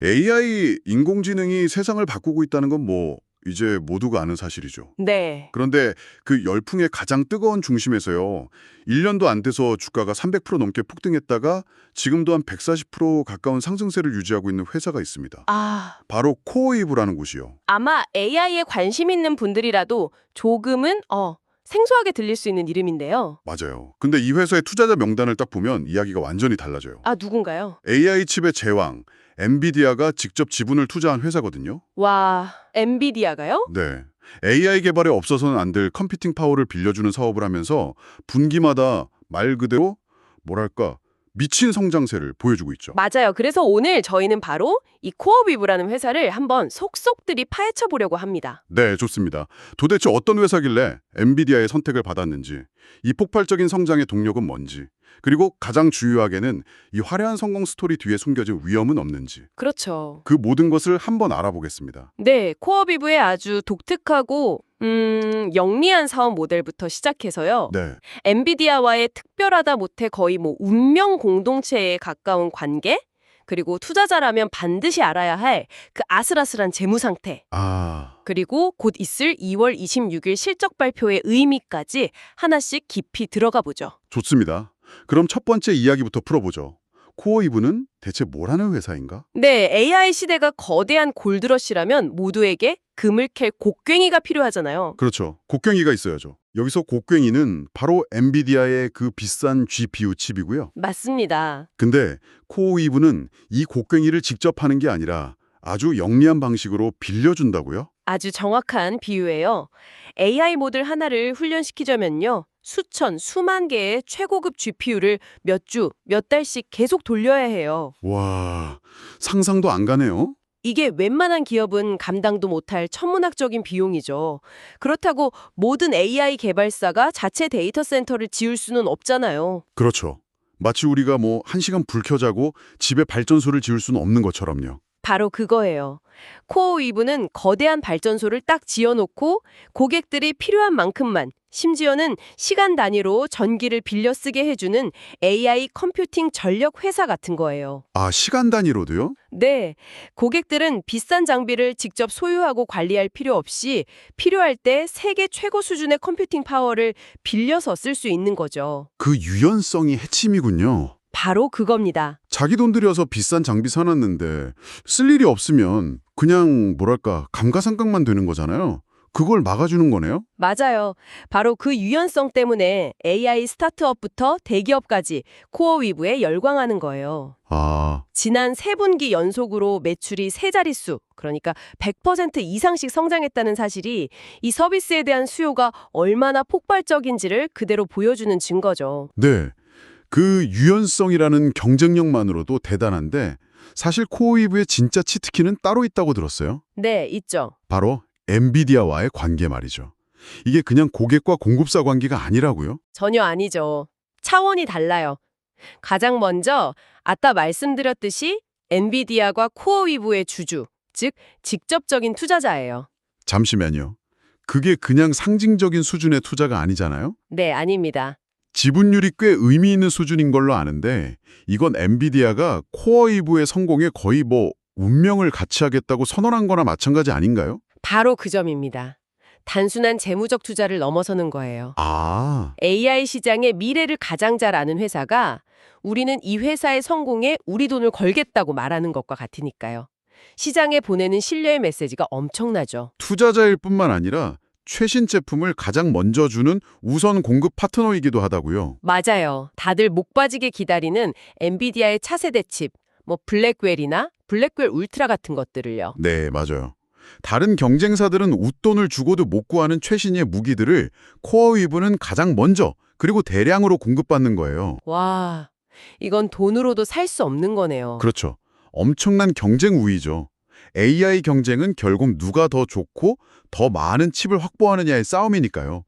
AI 인공지능이 세상을 바꾸고 있다는 건 이제 모두가 아는 사실이죠. 네. 그런데 그 열풍의 가장 뜨거운 중심에서요. 1년도 안 돼서 주가가 300% 넘게 폭등했다가 지금도 한 140% 가까운 상승세를 유지하고 있는 회사가 있습니다. 아, 바로 코어웨이브라는 곳이요. 아마 AI에 관심 있는 분들이라도 조금은 생소하게 들릴 수 있는 이름인데요. 맞아요. 근데 이 회사의 투자자 명단을 딱 보면 이야기가 완전히 달라져요. 아, 누군가요? AI 칩의 제왕, 엔비디아가 직접 지분을 투자한 회사거든요. 와, 엔비디아가요? 네. AI 개발에 없어서는 안 될 컴퓨팅 파워를 빌려주는 사업을 하면서 분기마다 말 그대로 뭐랄까 미친 성장세를 보여주고 있죠. 맞아요. 그래서 오늘 저희는 바로 이 코어비브라는 회사를 한번 속속들이 파헤쳐 보려고 합니다. 네, 좋습니다. 도대체 어떤 회사길래 엔비디아의 선택을 받았는지, 이 폭발적인 성장의 동력은 뭔지, 그리고 가장 중요하게는 이 화려한 성공 스토리 뒤에 숨겨진 위험은 없는지, 그렇죠. 그 모든 것을 한번 알아보겠습니다. 네, 코어비브의 아주 독특하고 영리한 사업 모델부터 시작해서요. 네, 엔비디아와의 특별하다 못해 거의 운명 공동체에 가까운 관계? 그리고 투자자라면 반드시 알아야 할 그 아슬아슬한 재무 상태. 그리고 곧 있을 2월 26일 실적 발표의 의미까지 하나씩 깊이 들어가 보죠. 좋습니다. 그럼 첫 번째 이야기부터 풀어보죠. 코어이브는 대체 뭘 하는 회사인가? 네, AI 시대가 거대한 골드러시라면 모두에게 금을 캘 곡괭이가 필요하잖아요. 그렇죠. 곡괭이가 있어야죠. 여기서 곡괭이는 바로 엔비디아의 그 비싼 GPU 칩이고요. 맞습니다. 근데 코어이브는 이 곡괭이를 직접 하는 게 아니라 아주 영리한 방식으로 빌려준다고요? 아주 정확한 비유예요. AI 모델 하나를 훈련시키자면요. 수천, 수만 개의 최고급 GPU를 몇 주, 몇 달씩 계속 돌려야 해요. 와, 상상도 안 가네요. 이게 웬만한 기업은 감당도 못할 천문학적인 비용이죠. 그렇다고 모든 AI 개발사가 자체 데이터 센터를 지을 수는 없잖아요. 그렇죠. 마치 우리가 1시간 불 켜자고 집에 발전소를 지을 수는 없는 것처럼요. 바로 그거예요. 코어위브는 거대한 발전소를 딱 지어놓고 고객들이 필요한 만큼만, 심지어는 시간 단위로 전기를 빌려 쓰게 해주는 AI 컴퓨팅 전력 회사 같은 거예요. 아, 시간 단위로도요? 네, 고객들은 비싼 장비를 직접 소유하고 관리할 필요 없이 필요할 때 세계 최고 수준의 컴퓨팅 파워를 빌려서 쓸 수 있는 거죠. 그 유연성이 핵심이군요. 바로 그겁니다. 자기 돈 들여서 비싼 장비 사놨는데 쓸 일이 없으면 그냥 감가상각만 되는 거잖아요. 그걸 막아주는 거네요? 맞아요. 바로 그 유연성 때문에 AI 스타트업부터 대기업까지 코어위브에 열광하는 거예요. 아, 지난 3분기 연속으로 매출이 세 자릿수, 그러니까 100% 이상씩 성장했다는 사실이 이 서비스에 대한 수요가 얼마나 폭발적인지를 그대로 보여주는 증거죠. 네. 그 유연성이라는 경쟁력만으로도 대단한데 사실 코어웨이브의 진짜 치트키는 따로 있다고 들었어요. 네, 있죠. 바로 엔비디아와의 관계 말이죠. 이게 그냥 고객과 공급사 관계가 아니라고요? 전혀 아니죠. 차원이 달라요. 가장 먼저 아까 말씀드렸듯이 엔비디아과 코어위브의 주주, 즉 직접적인 투자자예요. 잠시만요. 그게 그냥 상징적인 수준의 투자가 아니잖아요? 네, 아닙니다. 지분율이 꽤 의미 있는 수준인 걸로 아는데 이건 엔비디아가 코어웨이브의 성공에 거의 운명을 같이 하겠다고 선언한 거나 마찬가지 아닌가요? 바로 그 점입니다. 단순한 재무적 투자를 넘어서는 거예요. 아, AI 시장의 미래를 가장 잘 아는 회사가 우리는 이 회사의 성공에 우리 돈을 걸겠다고 말하는 것과 같으니까요. 시장에 보내는 신뢰의 메시지가 엄청나죠. 투자자일 뿐만 아니라 최신 제품을 가장 먼저 주는 우선 공급 파트너이기도 하다고요. 맞아요. 다들 목 빠지게 기다리는 엔비디아의 차세대 칩, 블랙웰이나 블랙웰 울트라 같은 것들을요. 네, 맞아요. 다른 경쟁사들은 웃돈을 주고도 못 구하는 최신의 무기들을 코어웨이브는 가장 먼저 그리고 대량으로 공급받는 거예요. 와, 이건 돈으로도 살 수 없는 거네요. 그렇죠. 엄청난 경쟁 우위죠. AI 경쟁은 결국 누가 더 좋고 더 많은 칩을 확보하느냐의 싸움이니까요.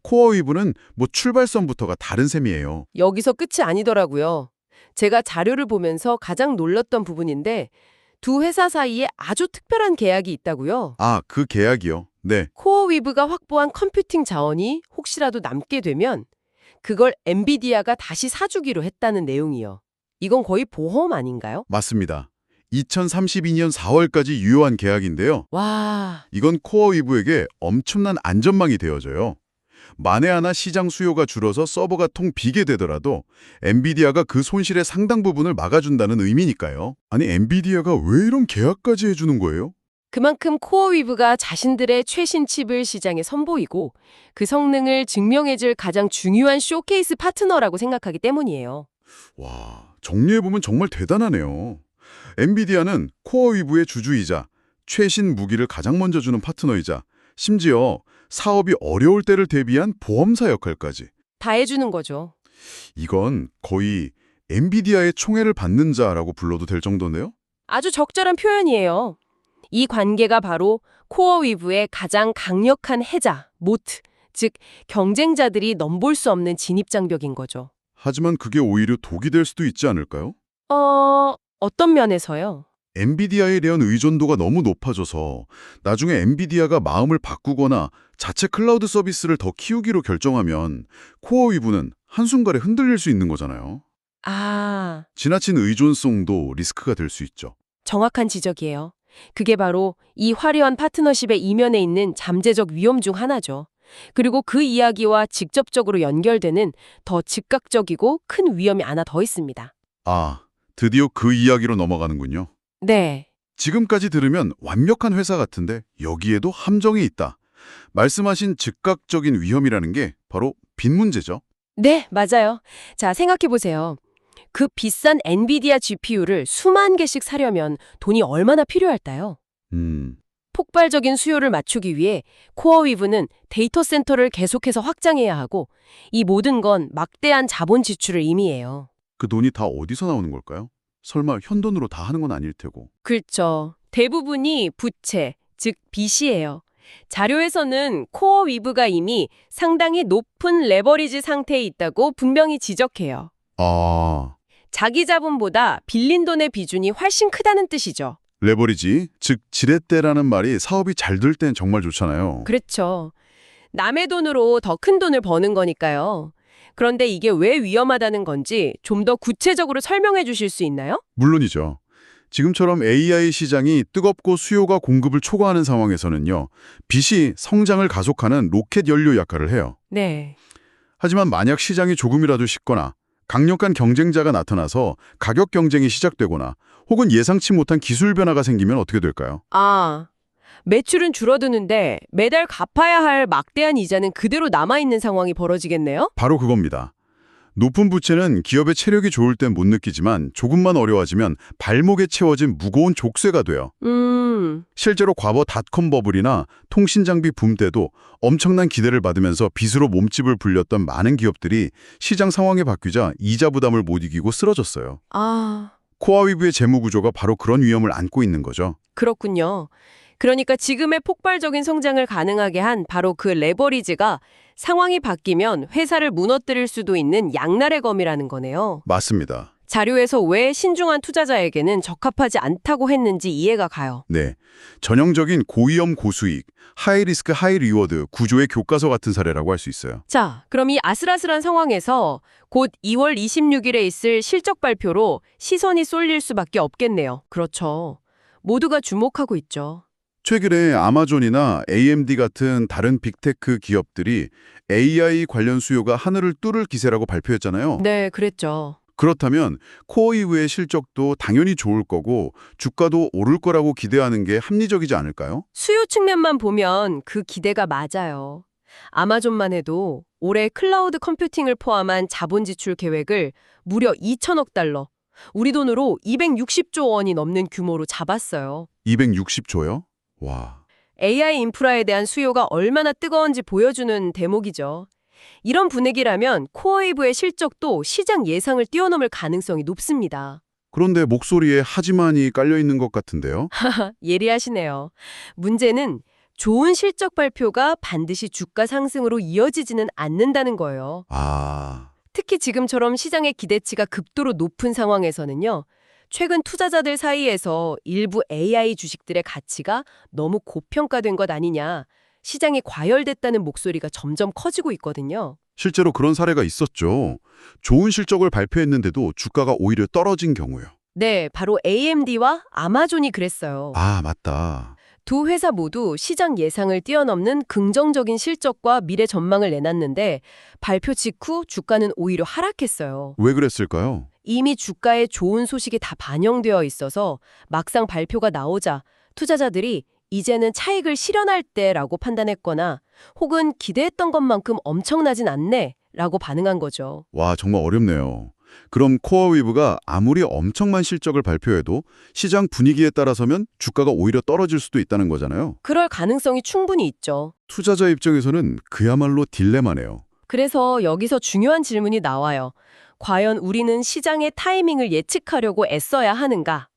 코어웨이브는 출발선부터가 다른 셈이에요. 여기서 끝이 아니더라고요. 제가 자료를 보면서 가장 놀랐던 부분인데 두 회사 사이에 아주 특별한 계약이 있다고요. 아, 그 계약이요. 네, 코어위브가 확보한 컴퓨팅 자원이 혹시라도 남게 되면 그걸 엔비디아가 다시 사주기로 했다는 내용이요. 이건 거의 보험 아닌가요? 맞습니다. 2032년 4월까지 유효한 계약인데요. 와, 이건 코어위브에게 엄청난 안전망이 되어져요. 만에 하나 시장 수요가 줄어서 서버가 통 비게 되더라도 엔비디아가 그 손실의 상당 부분을 막아준다는 의미니까요. 아니, 엔비디아가 왜 이런 계약까지 해주는 거예요? 그만큼 코어위브가 자신들의 최신 칩을 시장에 선보이고 그 성능을 증명해줄 가장 중요한 쇼케이스 파트너라고 생각하기 때문이에요. 와, 정리해보면 정말 대단하네요. 엔비디아는 코어위브의 주주이자 최신 무기를 가장 먼저 주는 파트너이자 심지어 사업이 어려울 때를 대비한 보험사 역할까지. 다 해주는 거죠. 이건 거의 엔비디아의 총애를 받는 자라고 불러도 될 정도인데요? 아주 적절한 표현이에요. 이 관계가 바로 코어위브의 가장 강력한 해자, 모트, 즉 경쟁자들이 넘볼 수 없는 진입장벽인 거죠. 하지만 그게 오히려 독이 될 수도 있지 않을까요? 어떤 면에서요? 엔비디아에 대한 의존도가 너무 높아져서 나중에 엔비디아가 마음을 바꾸거나 자체 클라우드 서비스를 더 키우기로 결정하면 코어위브는 한순간에 흔들릴 수 있는 거잖아요. 아, 지나친 의존성도 리스크가 될 수 있죠. 정확한 지적이에요. 그게 바로 이 화려한 파트너십의 이면에 있는 잠재적 위험 중 하나죠. 그리고 그 이야기와 직접적으로 연결되는 더 즉각적이고 큰 위험이 하나 더 있습니다. 아, 드디어 그 이야기로 넘어가는군요. 네. 지금까지 들으면 완벽한 회사 같은데 여기에도 함정이 있다. 말씀하신 즉각적인 위험이라는 게 바로 빚 문제죠. 네, 맞아요. 자, 생각해보세요. 그 비싼 엔비디아 GPU를 수만 개씩 사려면 돈이 얼마나 필요할까요? 폭발적인 수요를 맞추기 위해 코어위브는 데이터 센터를 계속해서 확장해야 하고 이 모든 건 막대한 자본 지출을 의미해요. 그 돈이 다 어디서 나오는 걸까요? 설마 현돈으로 다 하는 건 아닐 테고. 그렇죠. 대부분이 부채, 즉 빚이에요. 자료에서는 코어위브가 이미 상당히 높은 레버리지 상태에 있다고 분명히 지적해요. 아, 자기 자본보다 빌린 돈의 비중이 훨씬 크다는 뜻이죠. 레버리지, 즉 지렛대라는 말이 사업이 잘 될 땐 정말 좋잖아요. 그렇죠. 남의 돈으로 더 큰 돈을 버는 거니까요. 그런데 이게 왜 위험하다는 건지 좀 더 구체적으로 설명해 주실 수 있나요? 물론이죠. 지금처럼 AI 시장이 뜨겁고 수요가 공급을 초과하는 상황에서는요, 빚이 성장을 가속하는 로켓 연료 역할을 해요. 네. 하지만 만약 시장이 조금이라도 식거나 강력한 경쟁자가 나타나서 가격 경쟁이 시작되거나 혹은 예상치 못한 기술 변화가 생기면 어떻게 될까요? 매출은 줄어드는데 매달 갚아야 할 막대한 이자는 그대로 남아있는 상황이 벌어지겠네요? 바로 그겁니다. 높은 부채는 기업의 체력이 좋을 땐 못 느끼지만 조금만 어려워지면 발목에 채워진 무거운 족쇄가 돼요. 실제로 과거 닷컴 버블이나 통신장비 붐 때도 엄청난 기대를 받으면서 빚으로 몸집을 불렸던 많은 기업들이 시장 상황이 바뀌자 이자 부담을 못 이기고 쓰러졌어요. 코어위브의 재무 구조가 바로 그런 위험을 안고 있는 거죠. 그렇군요. 그러니까 지금의 폭발적인 성장을 가능하게 한 바로 그 레버리지가 상황이 바뀌면 회사를 무너뜨릴 수도 있는 양날의 검이라는 거네요. 맞습니다. 자료에서 왜 신중한 투자자에게는 적합하지 않다고 했는지 이해가 가요. 네, 전형적인 고위험 고수익, 하이 리스크 하이 리워드 구조의 교과서 같은 사례라고 할 수 있어요. 자, 그럼 이 아슬아슬한 상황에서 곧 2월 26일에 있을 실적 발표로 시선이 쏠릴 수밖에 없겠네요. 그렇죠. 모두가 주목하고 있죠. 최근에 아마존이나 AMD 같은 다른 빅테크 기업들이 AI 관련 수요가 하늘을 뚫을 기세라고 발표했잖아요. 네, 그랬죠. 그렇다면 코어이브의 실적도 당연히 좋을 거고 주가도 오를 거라고 기대하는 게 합리적이지 않을까요? 수요 측면만 보면 그 기대가 맞아요. 아마존만 해도 올해 클라우드 컴퓨팅을 포함한 자본 지출 계획을 무려 2천억 달러, 우리 돈으로 260조 원이 넘는 규모로 잡았어요. 260조요? 와. AI 인프라에 대한 수요가 얼마나 뜨거운지 보여주는 대목이죠. 이런 분위기라면 코어웨이브의 실적도 시장 예상을 뛰어넘을 가능성이 높습니다. 그런데 목소리에 하지만이 깔려 있는 것 같은데요? 예리하시네요. 문제는 좋은 실적 발표가 반드시 주가 상승으로 이어지지는 않는다는 거예요. 특히 지금처럼 시장의 기대치가 극도로 높은 상황에서는요. 최근 투자자들 사이에서 일부 AI 주식들의 가치가 너무 고평가된 것 아니냐, 시장이 과열됐다는 목소리가 점점 커지고 있거든요. 실제로 그런 사례가 있었죠. 좋은 실적을 발표했는데도 주가가 오히려 떨어진 경우요. 네, 바로 AMD와 아마존이 그랬어요. 아, 맞다. 두 회사 모두 시장 예상을 뛰어넘는 긍정적인 실적과 미래 전망을 내놨는데 발표 직후 주가는 오히려 하락했어요. 왜 그랬을까요? 이미 주가에 좋은 소식이 다 반영되어 있어서 막상 발표가 나오자 투자자들이 이제는 차익을 실현할 때라고 판단했거나 혹은 기대했던 것만큼 엄청나진 않네 라고 반응한 거죠. 와, 정말 어렵네요. 그럼 코어위브가 아무리 엄청난 실적을 발표해도 시장 분위기에 따라서면 주가가 오히려 떨어질 수도 있다는 거잖아요. 그럴 가능성이 충분히 있죠. 투자자 입장에서는 그야말로 딜레마네요. 그래서 여기서 중요한 질문이 나와요. 과연 우리는 시장의 타이밍을 예측하려고 애써야 하는가?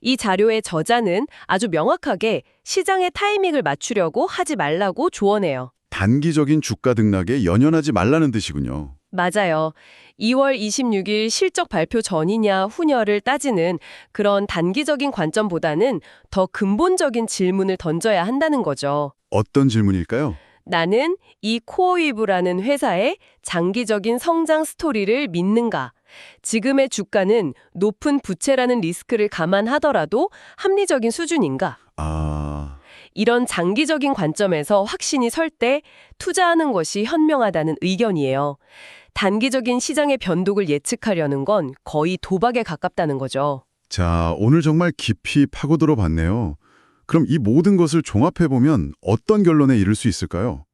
이 자료의 저자는 아주 명확하게 시장의 타이밍을 맞추려고 하지 말라고 조언해요. 단기적인 주가 등락에 연연하지 말라는 뜻이군요. 맞아요. 2월 26일 실적 발표 전이냐 후냐를 따지는 그런 단기적인 관점보다는 더 근본적인 질문을 던져야 한다는 거죠. 어떤 질문일까요? 나는 이 코어위브라는 회사의 장기적인 성장 스토리를 믿는가? 지금의 주가는 높은 부채라는 리스크를 감안하더라도 합리적인 수준인가? 이런 장기적인 관점에서 확신이 설 때 투자하는 것이 현명하다는 의견이에요. 단기적인 시장의 변동을 예측하려는 건 거의 도박에 가깝다는 거죠. 자, 오늘 정말 깊이 파고들어 봤네요. 그럼 이 모든 것을 종합해보면 어떤 결론에 이를 수 있을까요?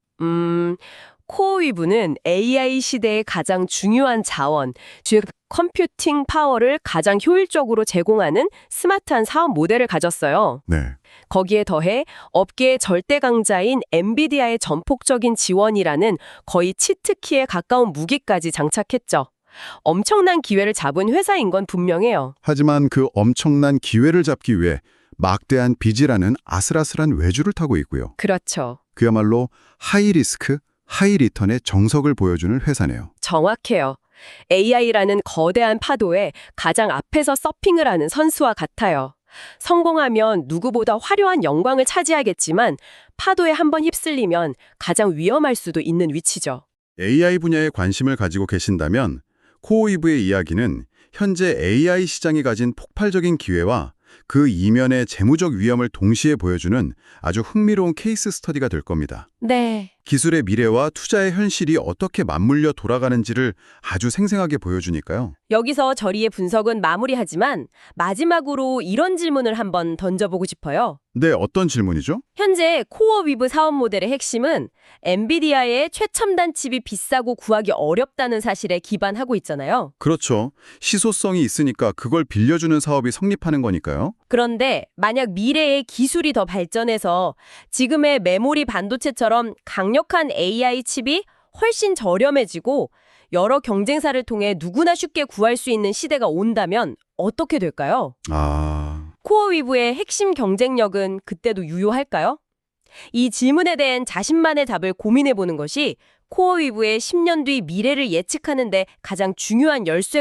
코어위브는 AI 시대의 가장 중요한 자원, 즉 컴퓨팅 파워를 가장 효율적으로 제공하는 스마트한 사업 모델을 가졌어요. 네. 거기에 더해 업계의 절대 강자인 엔비디아의 전폭적인 지원이라는 거의 치트키에 가까운 무기까지 장착했죠. 엄청난 기회를 잡은 회사인 건 분명해요. 하지만 그 엄청난 기회를 잡기 위해 막대한 빚이라는 아슬아슬한 외주를 타고 있고요. 그렇죠. 그야말로 하이 리스크, 하이 리턴의 정석을 보여주는 회사네요. 정확해요. AI라는 거대한 파도에 가장 앞에서 서핑을 하는 선수와 같아요. 성공하면 누구보다 화려한 영광을 차지하겠지만 파도에 한번 휩쓸리면 가장 위험할 수도 있는 위치죠. AI 분야에 관심을 가지고 계신다면 코어위브의 이야기는 현재 AI 시장이 가진 폭발적인 기회와 그 이면의 재무적 위험을 동시에 보여주는 아주 흥미로운 케이스 스터디가 될 겁니다. 네. 기술의 미래와 투자의 현실이 어떻게 맞물려 돌아가는지를 아주 생생하게 보여주니까요. 여기서 저리의 분석은 마무리하지만 마지막으로 이런 질문을 한번 던져보고 싶어요. 네, 어떤 질문이죠? 현재 코어위브 사업 모델의 핵심은 엔비디아의 최첨단 칩이 비싸고 구하기 어렵다는 사실에 기반하고 있잖아요. 그렇죠. 시소성이 있으니까 그걸 빌려주는 사업이 성립하는 거니까요. 그런데 만약 미래의 기술이 더 발전해서 지금의 메모리 반도체처럼 강력한 AI 칩이 훨씬 저렴해지고 여러 경쟁사를 통해 누구나 쉽게 구할 수 있는 시대가 온다면 어떻게 될까요? 코어위브의 핵심 경쟁력은 그때도 유효할까요? 이 질문에 대한 자신만의 답을 고민해보는 것이 코어위브의 10년 뒤 미래를 예측하는 데 가장 중요한 열쇠가